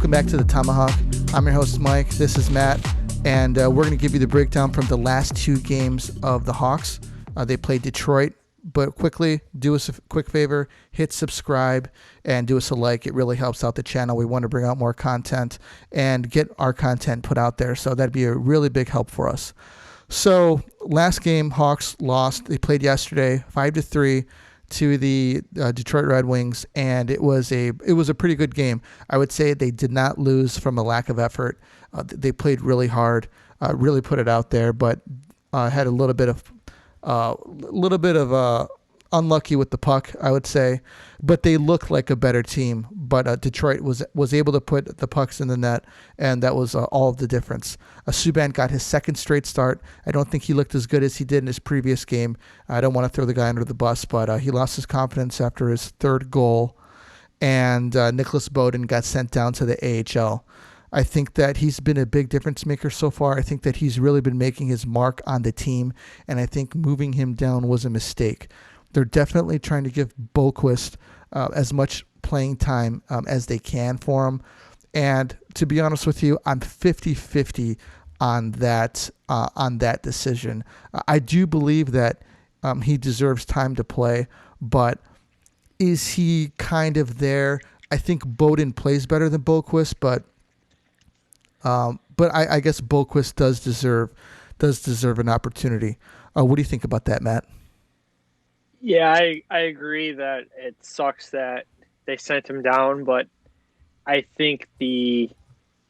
Welcome back to the Tomahawk. I'm your host, Mike. This is Matt, and we're going to give you the breakdown from the last two games of the Hawks. They played Detroit, but quickly, do us a quick favor, hit subscribe and do us a like. It really helps out the channel. We want to bring out more content and get our content put out there, so that'd be a really big help for us. So last game, Hawks lost. They played yesterday, 5-3 to the Detroit Red Wings, and it was a pretty good game. I would say they did not lose from a lack of effort. They played really hard, really put it out there, but had a little bit of unlucky with the puck, I would say, but they looked like a better team. But Detroit was able to put the pucks in the net, and that was all of the difference. Subban got his second straight start. I don't think he looked as good as he did in his previous game. I don't want to throw the guy under the bus, but he lost his confidence after his third goal, and Nicholas Bowden got sent down to the AHL. I think that he's been a big difference maker so far. I think that he's really been making his mark on the team, and I think moving him down was a mistake. They're definitely trying to give Boqvist as much playing time as they can for him. And to be honest with you, I'm 50-50 on that decision. I do believe that he deserves time to play, but is he kind of there? I think Bowden plays better than Boqvist, but I guess Boqvist does deserve an opportunity. What do you think about that, Matt? Yeah, I agree that it sucks that they sent him down, but I think the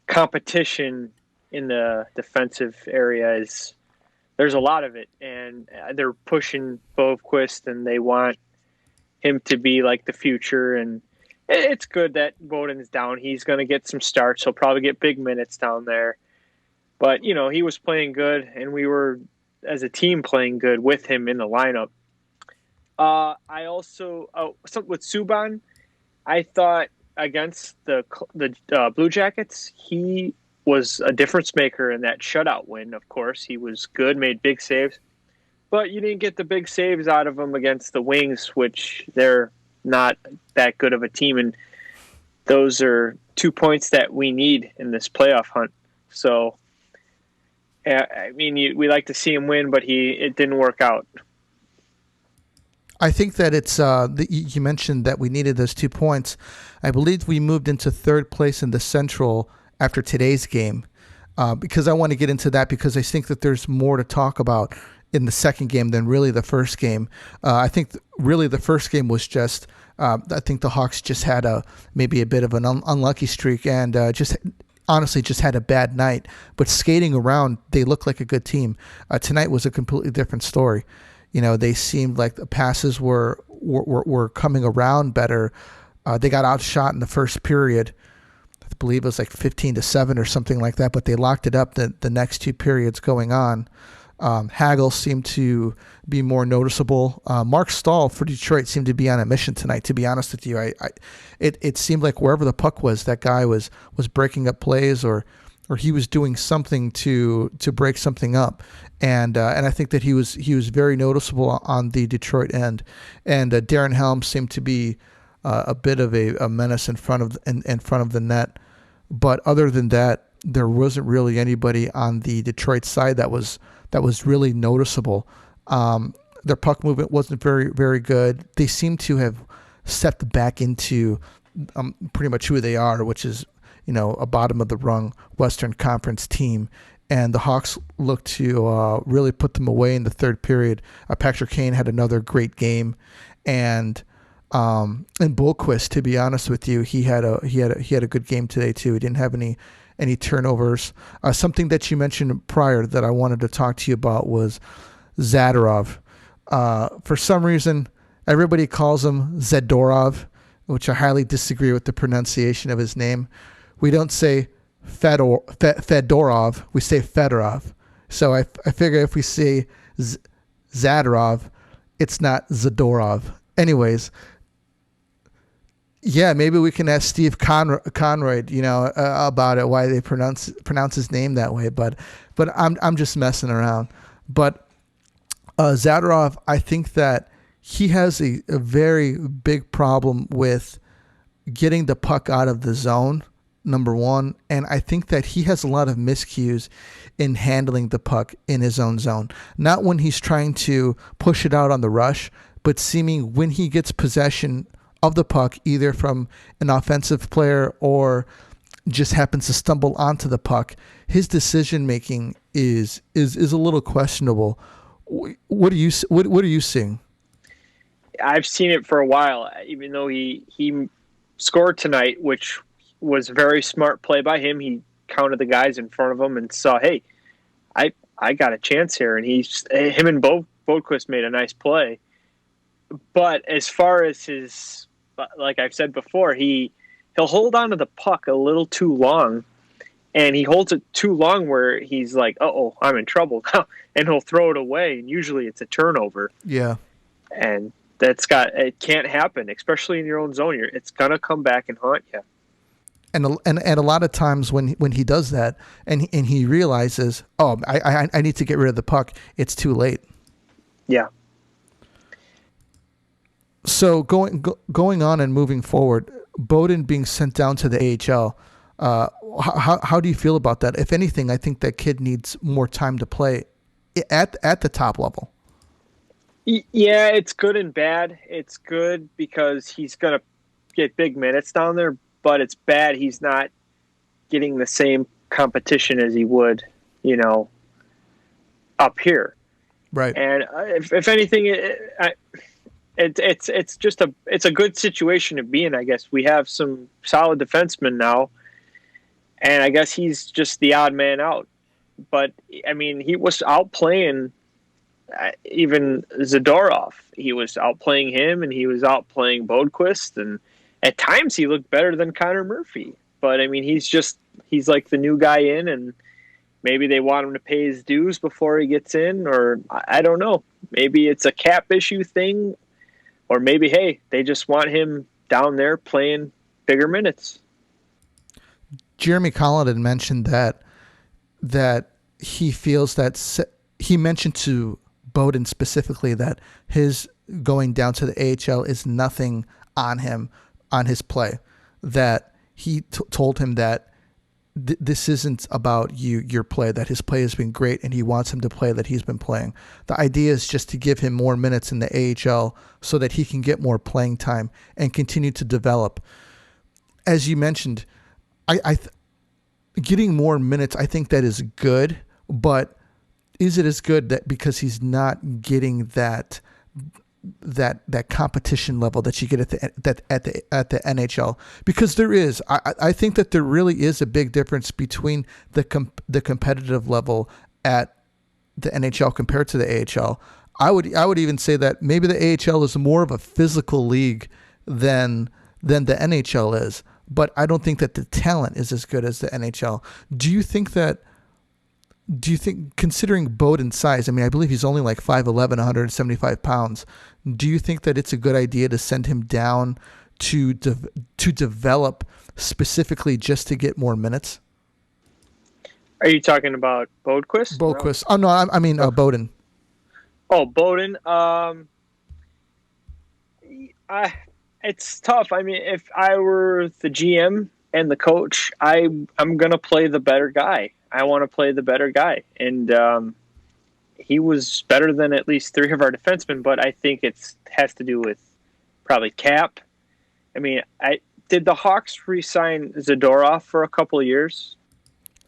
competition in the defensive area there's a lot of it, and they're pushing Boqvist, and they want him to be like the future, and it's good that Bowden's down. He's going to get some starts. He'll probably get big minutes down there. But, he was playing good, and we were, as a team, playing good with him in the lineup. I also, with Subban, I thought against the Blue Jackets, he was a difference maker in that shutout win, of course. He was good, made big saves. But you didn't get the big saves out of him against the Wings, which they're not that good of a team, and those are 2 points that we need in this playoff hunt. So, I mean, we like to see him win, but it didn't work out. I think that it's you mentioned that we needed those 2 points. I believe we moved into third place in the Central after today's game, because I want to get into that, because I think that there's more to talk about in the second game than really the first game. I think really the first game was just, I think the Hawks just had maybe a bit of an unlucky streak, and honestly just had a bad night. But skating around, they looked like a good team. Tonight was a completely different story. They seemed like the passes were coming around better. They got outshot in the first period. I believe it was like 15-7 or something like that, but they locked it up the next two periods going on. Hagel seemed to be more noticeable. Marc Staal for Detroit seemed to be on a mission tonight, to be honest with you. It seemed like wherever the puck was, that guy was breaking up plays, or he was doing something to break something up. And I think that he was very noticeable on the Detroit end. And Darren Helm seemed to be a bit of a menace in front of the net. But other than that, there wasn't really anybody on the Detroit side that was really noticeable. Their puck movement wasn't very, very good. They seem to have stepped back into pretty much who they are, which is, a bottom of the rung Western Conference team. And the Hawks looked to really put them away in the third period. Patrick Kane had another great game, and Boqvist, to be honest with you, he had a good game today too. He didn't have any turnovers. Something that you mentioned prior that I wanted to talk to you about was Zadorov. For some reason, everybody calls him Zadorov, which I highly disagree with the pronunciation of his name. We don't say Fedorov, we say Fedorov. So I figure if we say Zadorov, it's not Zadorov. Anyways, yeah, maybe we can ask Steve Conroy, about it, why they pronounce his name that way. But I'm just messing around. But Zadorov, I think that he has a very big problem with getting the puck out of the zone number one, and I think that he has a lot of miscues in handling the puck in his own zone. Not when he's trying to push it out on the rush, but seeming when he gets possession of the puck, either from an offensive player or just happens to stumble onto the puck, his decision making is a little questionable. What are you seeing? I've seen it for a while, even though he scored tonight, which was a very smart play by him. He counted the guys in front of him and saw, hey, I got a chance here, and him and Bodequist made a nice play. But as far as his, like I've said before, he'll hold on to the puck a little too long, and he holds it too long where he's like, uh-oh, I'm in trouble now, and he'll throw it away, and usually it's a turnover. Yeah. And it can't happen, especially in your own zone. It's gonna come back and haunt you. And a lot of times when he does that and he realizes, oh, I need to get rid of the puck, it's too late. Yeah. So going on and moving forward, Bowden being sent down to the AHL, how do you feel about that? If anything, I think that kid needs more time to play at the top level. Yeah, it's good and bad. It's good because he's going to get big minutes down there, but it's bad he's not getting the same competition as he would, up here. Right. And if anything, it's a good situation to be in, I guess. We have some solid defensemen now, and I guess he's just the odd man out. But, I mean, he was outplaying even Zadorov. He was outplaying him, and he was outplaying Bodequist, and at times he looked better than Connor Murphy. But I mean, he's like the new guy in, and maybe they want him to pay his dues before he gets in, or I don't know. Maybe it's a cap issue thing, or maybe, hey, they just want him down there playing bigger minutes. Jeremy Collin had mentioned that he feels that he mentioned to Bowden specifically that his going down to the AHL is nothing on him, on his play, that he told him that this isn't about your play, that his play has been great and he wants him to play that he's been playing. The idea is just to give him more minutes in the AHL so that he can get more playing time and continue to develop. As you mentioned, getting more minutes, I think that is good, but is it as good that because he's not getting that competition level that you get at the NHL? Because there is, I think that there really is a big difference between the competitive level at the NHL compared to the AHL. I would even say that maybe the AHL is more of a physical league than the NHL is, but I don't think that the talent is as good as the NHL. Do you think, considering Bowden's size, I mean, I believe he's only like 5'11", 175 pounds. Do you think that it's a good idea to send him down to develop specifically just to get more minutes? Are you talking about Bodequist? Bodequist. No. Oh, no, I mean Bowden. Oh, Bowden. It's tough. I mean, if I were the GM and the coach, I'm going to play the better guy. I want to play the better guy. And he was better than at least three of our defensemen, but I think it has to do with probably cap. I mean, did the Hawks re-sign Zadorov for a couple of years?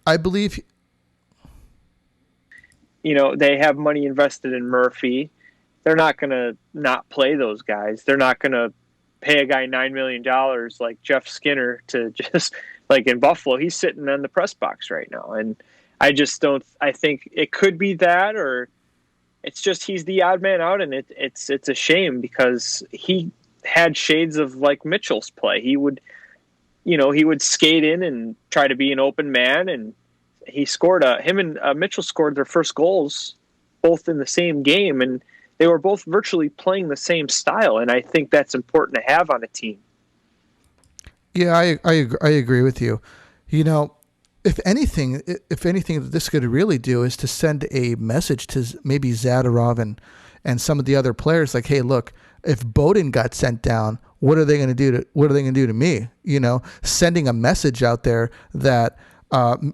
I believe. They have money invested in Murphy. They're not going to not play those guys. They're not going to pay a guy $9 million like Jeff Skinner to just... Like in Buffalo, he's sitting in the press box right now. And I think it could be that, or it's just he's the odd man out, and it's a shame because he had shades of like Mitchell's play. He would skate in and try to be an open man, and he scored him and Mitchell scored their first goals both in the same game, and they were both virtually playing the same style, and I think that's important to have on a team. Yeah, I agree with you. If anything, this could really do is to send a message to maybe Zadorov and some of the other players like, hey, look, if Bowden got sent down, what are they going to do to me? Sending a message out there that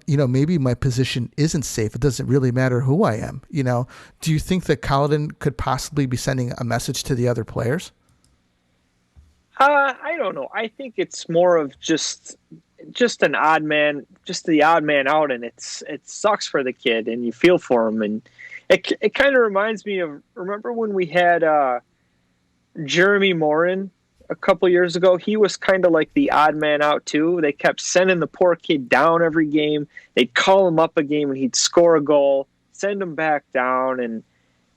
maybe my position isn't safe. It doesn't really matter who I am. Do you think that Kaladin could possibly be sending a message to the other players? I don't know. I think it's more of just an odd man, just the odd man out, and it sucks for the kid, and you feel for him, and it kind of reminds me of, remember when we had Jeremy Morin a couple years ago? He was kind of like the odd man out too. They kept sending the poor kid down every game. They'd call him up a game and he'd score a goal, send him back down, and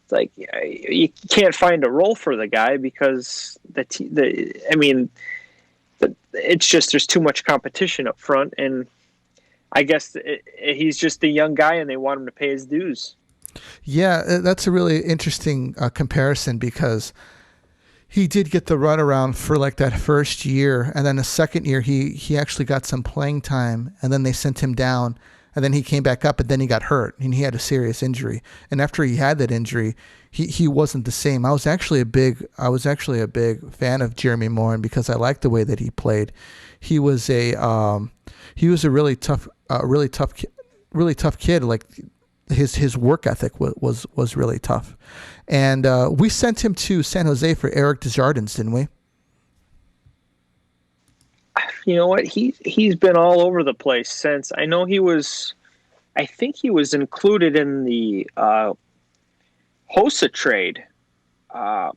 it's like you can't find a role for the guy because it's just there's too much competition up front, and I guess he's just a young guy and they want him to pay his dues. Yeah, that's a really interesting comparison because he did get the runaround for like that first year, and then the second year he actually got some playing time, and then they sent him down, and then he came back up, and then he got hurt, and he had a serious injury. And after he had that injury, he wasn't the same. I was actually a big fan of Jeremy Morin because I liked the way that he played. He was a really tough kid. Like his work ethic was really tough. And we sent him to San Jose for Eric Desjardins, didn't we? You know what? He's been all over the place since. I know I think he was included in the Hossa trade. I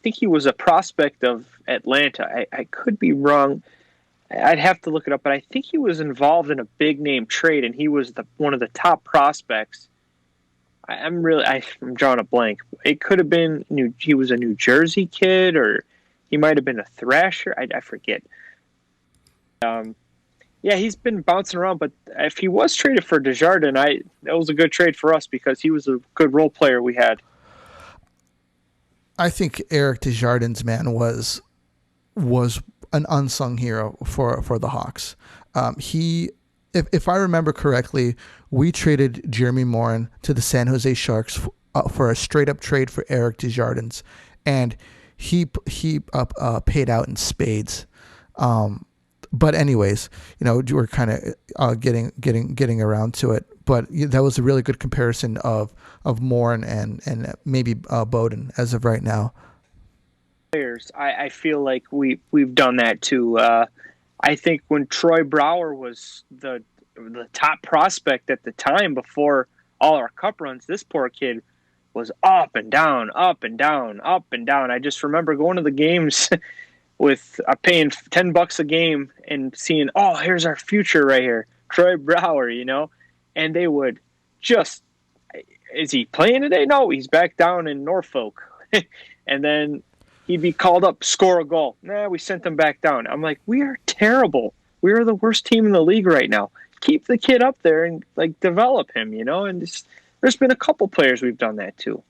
think he was a prospect of Atlanta. I could be wrong. I'd have to look it up, but I think he was involved in a big name trade, and he was one of the top prospects. I'm drawing a blank. It could have been he was a New Jersey kid, or he might have been a Thrasher. I forget. Yeah, he's been bouncing around, but if he was traded for Desjardins, that was a good trade for us because he was a good role player we had. I think Eric Desjardins, man, was an unsung hero for the Hawks. If I remember correctly, we traded Jeremy Morin to the San Jose Sharks for a straight up trade for Eric Desjardins, and he paid out in spades. But anyways, we're kind of getting around to it. But that was a really good comparison of Morin and maybe Bowden as of right now. Players, I feel like we've done that too. I think when Troy Brouwer was the top prospect at the time before all our cup runs, this poor kid was up and down, up and down, up and down. I just remember going to the games with paying $10 a game and seeing, oh, here's our future right here, Troy Brouwer, and they would just, is he playing today? No, he's back down in Norfolk. And then he'd be called up, score a goal. Nah, we sent him back down. I'm like, we are terrible. We are the worst team in the league right now. Keep the kid up there and develop him, and there's been a couple players we've done that too.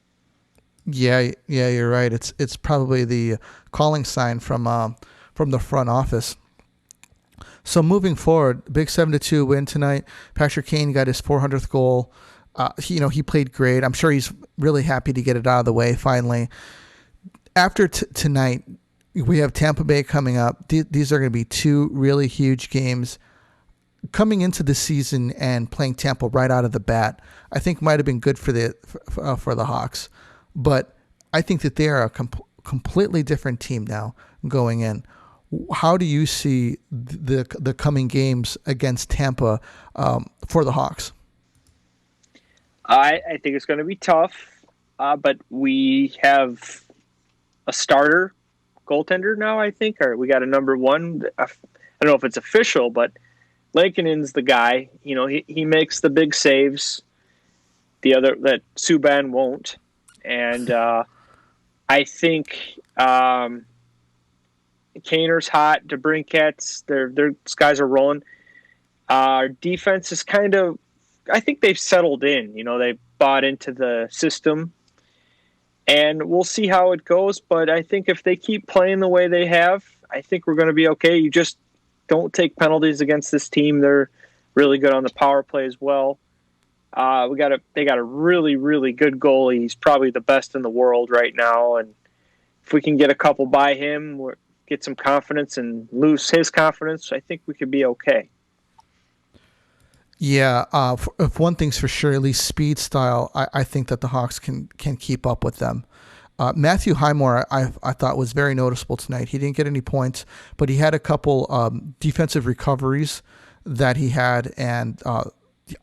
Yeah, you're right. It's probably the calling sign from the front office. So moving forward, big 7-2 win tonight. Patrick Kane got his 400th goal. He played great. I'm sure he's really happy to get it out of the way finally. After tonight, we have Tampa Bay coming up. These are going to be two really huge games. Coming into the season and playing Tampa right out of the bat, I think might have been good for the Hawks. But I think that they are a completely different team now going in. How do you see the coming games against Tampa for the Hawks? I think it's going to be tough, but we have a starter goaltender now, I think, or we got a number one. I don't know if it's official, but Lankkonen's the guy. He makes the big saves. The other that Subban won't. And I think Kaner's hot. DeBrincat's, their guys are rolling. Our defense is kind of, I think they've settled in. They bought into the system. And we'll see how it goes. But I think if they keep playing the way they have, I think we're going to be okay. You just don't take penalties against this team. They're really good on the power play as well. They got a really, really good goalie. He's probably the best in the world right now. And if we can get a couple by him, get some confidence and lose his confidence, I think we could be okay. Yeah, if one thing's for sure, at least speed style, I think that the Hawks can keep up with them. Matthew Highmore, I thought was very noticeable tonight. He didn't get any points, but he had a couple defensive recoveries that he had, and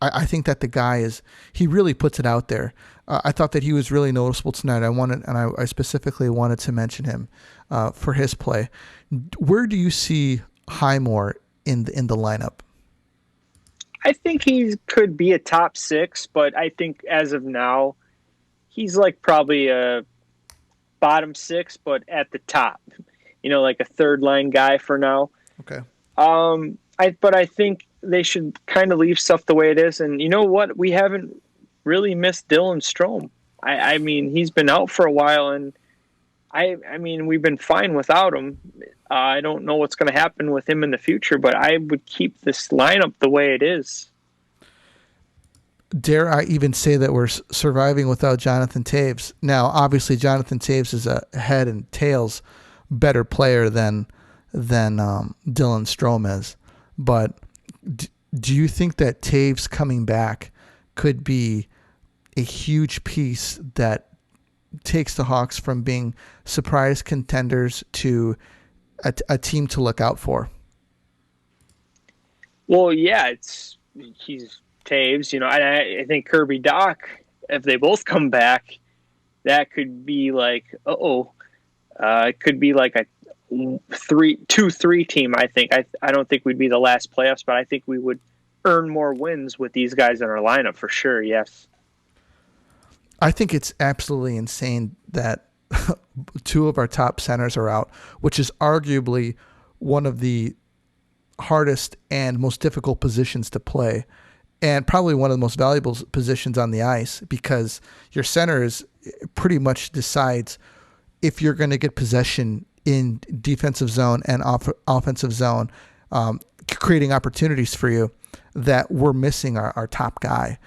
I think that the guy he really puts it out there. I thought that he was really noticeable tonight. I specifically wanted to mention him for his play. Where do you see Highmore in the lineup? I think he could be a top 6, but I think as of now, he's like probably a bottom 6, but at the top. Like a third line guy for now. Okay. But I think they should kind of leave stuff the way it is. And you know what? We haven't really missed Dylan Strome. I mean, he's been out for a while, and I mean, we've been fine without him. I don't know what's going to happen with him in the future, but I would keep this lineup the way it is. Dare I even say that we're surviving without Jonathan Toews? Now, obviously, Jonathan Toews is a head and tails better player than Dylan Strome is. But do you think that Toews coming back could be a huge piece that takes the Hawks from being surprise contenders to a team to look out for? Well, yeah, he's Taves, I think Kirby Dach, if they both come back, that could be like, it could be like a 2-3 team. I think. I don't think we'd be the last playoffs, but I think we would earn more wins with these guys in our lineup for sure. Yes. I think it's absolutely insane that 2 of our top centers are out, which is arguably one of the hardest and most difficult positions to play, and probably one of the most valuable positions on the ice, because your centers pretty much decides if you're going to get possession in defensive zone and offensive zone, creating opportunities for you that we're missing our top guy.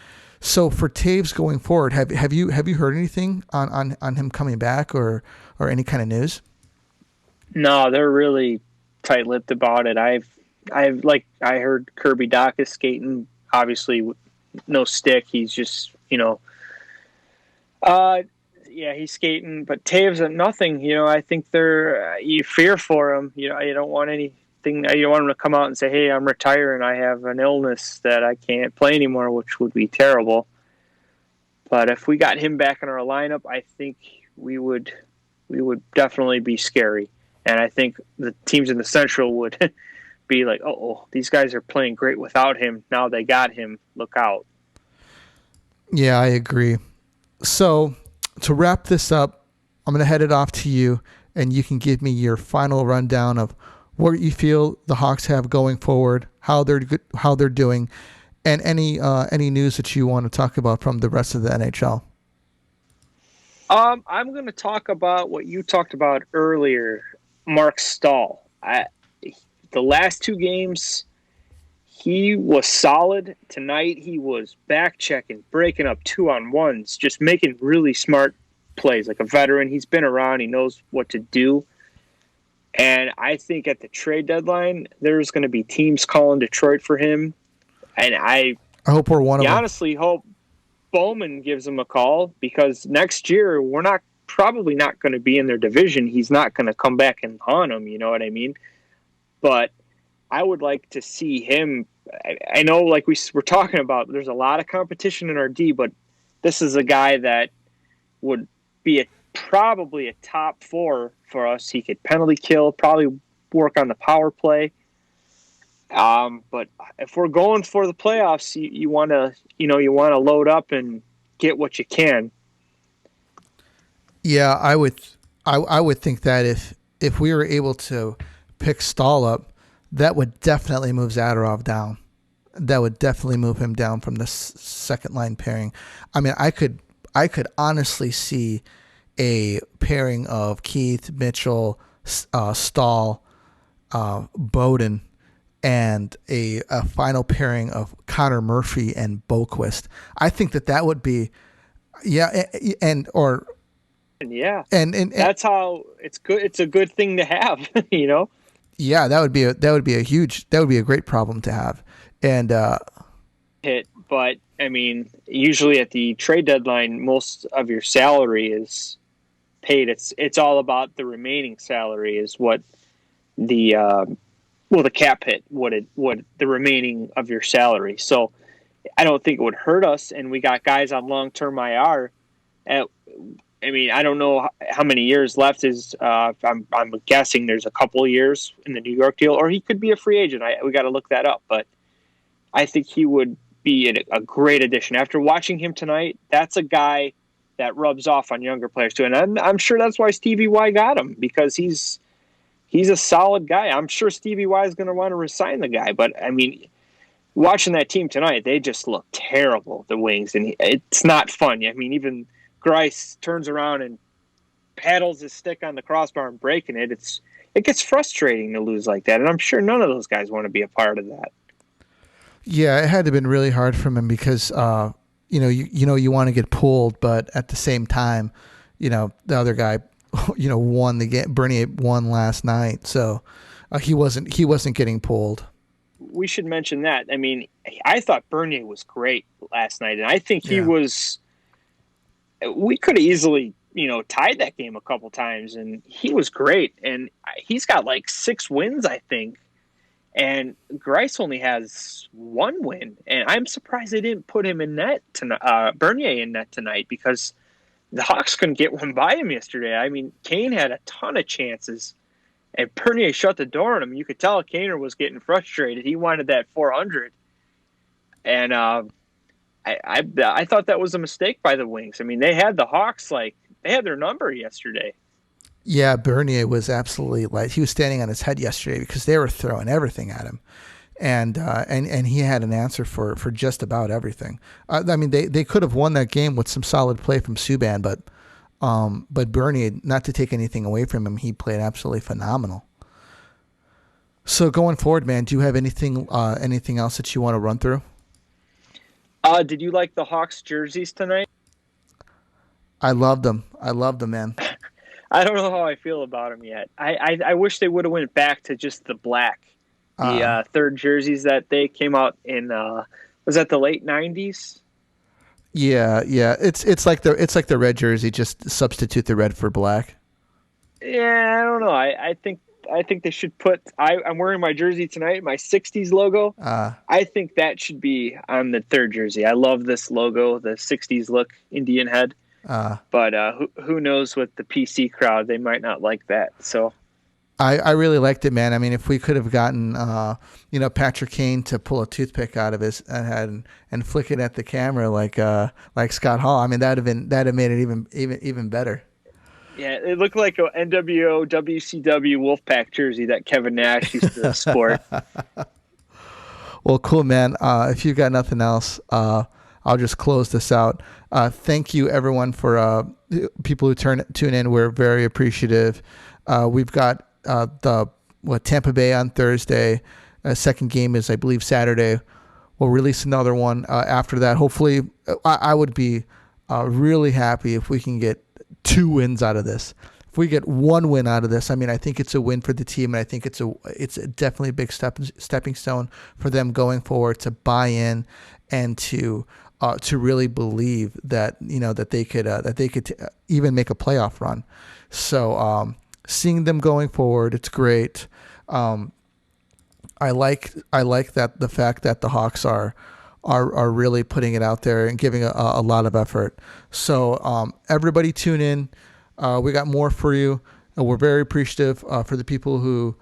So for Toews going forward, have you heard anything on him coming back or any kind of news? No, they're really tight-lipped about it. I heard Kirby Dach is skating, obviously no stick. He's just he's skating, but Toews nothing. I think you fear for him. You don't want anything. You don't want him to come out and say, "Hey, I'm retiring. I have an illness that I can't play anymore," which would be terrible. But if we got him back in our lineup, I think we would definitely be scary. And I think the teams in the Central would be like, "Oh, these guys are playing great without him. Now they got him. Look out." Yeah, I agree. So to wrap this up, I'm going to head it off to you, and you can give me your final rundown of what you feel the Hawks have going forward, how they're doing, and any news that you want to talk about from the rest of the NHL. I'm going to talk about what you talked about earlier, Marc Staal. The last 2 games, he was solid. Tonight, he was back checking, breaking up 2-on-1s, just making really smart plays. Like a veteran, he's been around, he knows what to do. And I think at the trade deadline, there's going to be teams calling Detroit for him. And I hope we're one of them. I honestly hope Bowman gives him a call, because next year we're probably not going to be in their division. He's not going to come back and haunt them, you know what I mean? But I would like to see him. I know, like we were talking about, there's a lot of competition in our D, but this is a guy that would be probably a top 4 for us. He could penalty kill, probably work on the power play. But if we're going for the playoffs, you want to load up and get what you can. Yeah, I would think that if we were able to pick Staal up, that would definitely move Zadorov down. That would definitely move him down from the second line pairing. I mean, I could honestly see a pairing of Keith, Mitchell, Staal, Bowden, and a final pairing of Connor Murphy and Boquist. I think that would be, yeah, or Yeah, and that's how it's good. It's a good thing to have, yeah, that would be a great problem to have. And hit. But I mean, usually at the trade deadline, most of your salary is paid. It's all about the remaining salary is what the the cap hit, what the remaining of your salary. So I don't think it would hurt us. And we got guys on long term IR. I mean, I don't know how many years left is. I'm guessing there's a couple of years in the New York deal, or he could be a free agent. We got to look that up, but I think he would be a great addition. After watching him tonight, that's a guy that rubs off on younger players too, and I'm sure that's why Stevie Y got him, because he's a solid guy. I'm sure Stevie Y is going to want to resign the guy, but I mean, watching that team tonight, they just look terrible, the Wings, and it's not fun. I mean, even Grice turns around and paddles his stick on the crossbar and breaking it. It gets frustrating to lose like that, and I'm sure none of those guys want to be a part of that. yeah, it had to have been really hard for him because you want to get pulled, but at the same time, the other guy, won the game. Bernier won last night, so he wasn't getting pulled. We should mention that. I mean, I thought Bernier was great last night, and I think he was. We could have easily, tied that game a couple times, and he was great. And he's got like 6 wins, I think. And Grice only has 1 win, and I'm surprised they didn't put him in net tonight, Bernier in net tonight, because the Hawks couldn't get one by him yesterday. I mean, Kane had a ton of chances, and Bernier shut the door on him. You could tell Kaner was getting frustrated. He wanted that 400, and I thought that was a mistake by the Wings. I mean, they had the Hawks they had their number yesterday. Yeah, Bernier was absolutely he was standing on his head yesterday because they were throwing everything at him, and he had an answer for just about everything. I mean, they could have won that game with some solid play from Subban, but Bernier, not to take anything away from him, he played absolutely phenomenal. So going forward, man, do you have anything else that you want to run through? Did you like the Hawks jerseys tonight? I loved them, man. I don't know how I feel about them yet. I wish they would have went back to just the black, the third jerseys that they came out in. Was that the late 90s? Yeah. It's like the red jersey. Just substitute the red for black. Yeah, I don't know. I think they should put. I'm wearing my jersey tonight, my 60s logo. I think that should be on the third jersey. I love this logo, the 60s look, Indian head. But who knows with the PC crowd, they might not like that. So I really liked it, man. I mean, if we could have gotten Patrick Kane to pull a toothpick out of his head and flick it at the camera like Scott Hall, I mean that'd have made it even better. Yeah, it looked like a NWO WCW Wolfpack jersey that Kevin Nash used to sport. Well, cool, man. If you've got nothing else, I'll just close this out. Thank you, everyone, for people who tune in. We're very appreciative. We've got Tampa Bay on Thursday. Second game is, I believe, Saturday. We'll release another one after that. Hopefully, I would be really happy if we can get 2 wins out of this. If we get 1 win out of this, I mean, I think it's a win for the team, and I think it's definitely a big stepping stone for them going forward to buy in and to really believe that that they could even make a playoff run. So seeing them going forward, it's great. I like that the fact that the Hawks are really putting it out there and giving a lot of effort. So everybody tune in. We got more for you. We're very appreciative for the people who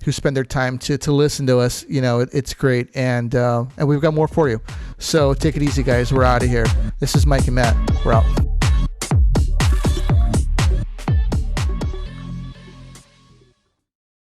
spend their time to listen to us. It's great, and we've got more for you. So take it easy, guys. We're out of here. This is Mike and Matt. We're out.